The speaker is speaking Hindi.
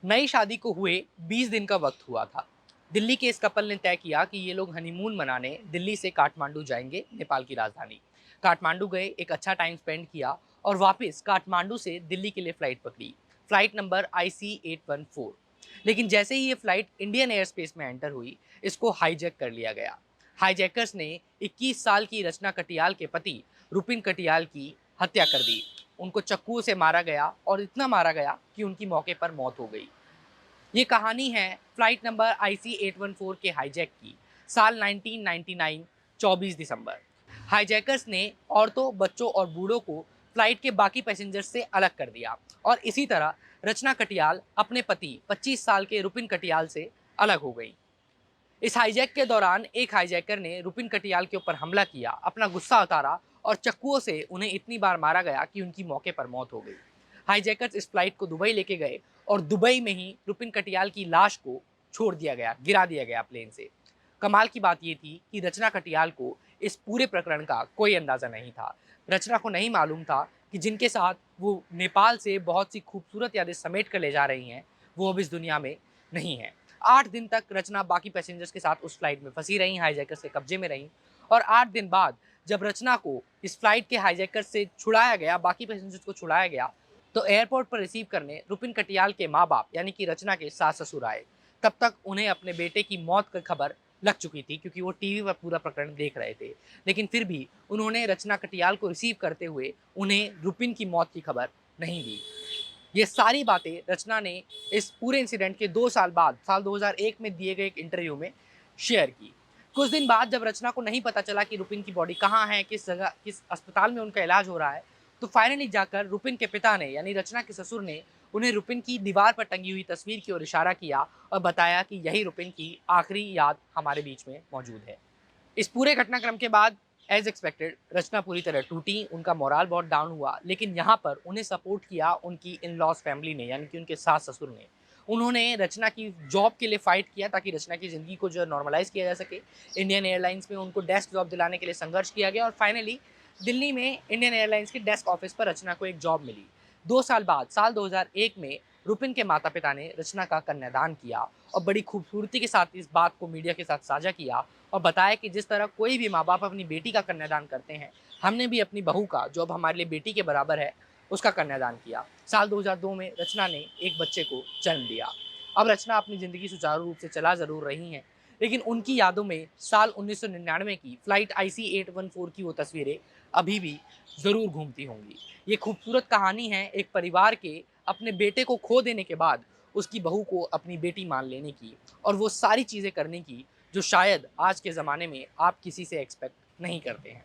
नई शादी को हुए 20 दिन का वक्त हुआ था। दिल्ली के इस कपल ने तय किया कि ये लोग हनीमून मनाने दिल्ली से काठमांडू जाएंगे, नेपाल की राजधानी। काठमांडू गए, एक अच्छा टाइम स्पेंड किया और वापस काठमांडू से दिल्ली के लिए फ्लाइट पकड़ी। Flight number IC814। लेकिन जैसे ही ये फ्लाइट इंडियन एयर स्पेस में एंटर हुई, इसको हाईजैक कर लिया गया। हाईजैकर्स ने 21 साल की रचना कटियाल के पति रुपिन कटियाल की हत्या कर दी। उनको चाकू से मारा गया और इतना मारा गया कि उनकी मौके पर मौत हो गई। ये कहानी है फ्लाइट नंबर IC814 के हाईजैक की। साल 1999, 24 दिसंबर। हाईजैकर्स ने औरतों, बच्चों और बूढ़ों को फ्लाइट के बाकी पैसेंजर्स से अलग कर दिया और इसी तरह रचना कटियाल अपने पति 25 साल के रुपिन कटियाल से अलग हो गई। इस हाईजैक के दौरान एक हाईजैकर ने रुपिन कटियाल के ऊपर हमला किया, अपना गुस्सा उतारा और चाकुओं से उन्हें इतनी बार मारा गया कि उनकी मौके पर मौत हो गई। हाईजैकर्स इस फ्लाइट को दुबई लेके गए और दुबई में ही रुपिन कटियाल की लाश को छोड़ दिया गया, गिरा दिया गया प्लेन से। कमाल की बात यह थी कि रचना कटियाल को इस पूरे प्रकरण का कोई अंदाजा नहीं था। रचना को नहीं मालूम था कि जिनके साथ वो नेपाल से बहुत सी खूबसूरत यादें समेट कर ले जा रही हैं, वो अब इस दुनिया में नहीं है। 8 दिन तक रचना बाकी पैसेंजर्स के साथ उस फ्लाइट में फंसी रहीं, हाईजैकर्स के कब्जे में रहीं। और 8 दिन बाद जब रचना को इस फ्लाइट के हाईजैकर्स से छुड़ाया गया, बाकी पैसेंजर्स को छुड़ाया गया, तो एयरपोर्ट पर रिसीव करने रुपिन कटियाल के माँ-बाप यानी कि रचना के सास-ससुर आए। तब तक उन्हें अपने बेटे की मौत की खबर लग चुकी थी, क्योंकि वो टीवी पर पूरा प्रकरण देख रहे थे। लेकिन फिर भी उन्होंने रचना कटियाल को रिसीव करते हुए उन्हें रुपिन की मौत की खबर नहीं दी। ये सारी बातें रचना ने इस पूरे इंसिडेंट के 2 साल बाद, साल 2001 में दिए गए एक इंटरव्यू में शेयर की। कुछ दिन बाद जब रचना को नहीं पता चला कि रुपिन की बॉडी कहाँ है, किस जगह, किस अस्पताल में उनका इलाज हो रहा है, तो फाइनली जाकर रुपिन के पिता ने यानी रचना के ससुर ने उन्हें रुपिन की दीवार पर टंगी हुई तस्वीर की ओर इशारा किया और बताया कि यही रुपिन की आखिरी याद हमारे बीच में मौजूद है। इस पूरे घटनाक्रम के बाद एज एक्सपेक्टेड रचना पूरी तरह टूटी, उनका मोराल बहुत डाउन हुआ। लेकिन यहाँ पर उन्हें सपोर्ट किया उनकी इन लॉज फैमिली ने, यानी कि उनके सास ससुर ने। उन्होंने रचना की जॉब के लिए फाइट किया ताकि रचना की ज़िंदगी को जो नॉर्मलाइज किया जा सके। इंडियन एयरलाइंस में उनको डेस्क जॉब दिलाने के लिए संघर्ष किया गया और फाइनली दिल्ली में इंडियन एयरलाइंस के डेस्क ऑफिस पर रचना को एक जॉब मिली। 2 साल बाद साल 2001 में रुपिन के माता पिता ने रचना का कन्यादान किया और बड़ी खूबसूरती के साथ इस बात को मीडिया के साथ साझा किया और बताया कि जिस तरह कोई भी माँ बाप अपनी बेटी का कन्यादान करते हैं, हमने भी अपनी बहू का, जो अब हमारे लिए बेटी के बराबर है, उसका कन्यादान किया। साल 2002 में रचना ने एक बच्चे को जन्म दिया। अब रचना अपनी ज़िंदगी सुचारू रूप से चला ज़रूर रही हैं, लेकिन उनकी यादों में साल 1999 की फ्लाइट IC814 की वो तस्वीरें अभी भी ज़रूर घूमती होंगी। ये खूबसूरत कहानी है एक परिवार के अपने बेटे को खो देने के बाद उसकी बहू को अपनी बेटी मान लेने की और वो सारी चीज़ें करने की जो शायद आज के ज़माने में आप किसी से एक्सपेक्ट नहीं करते हैं।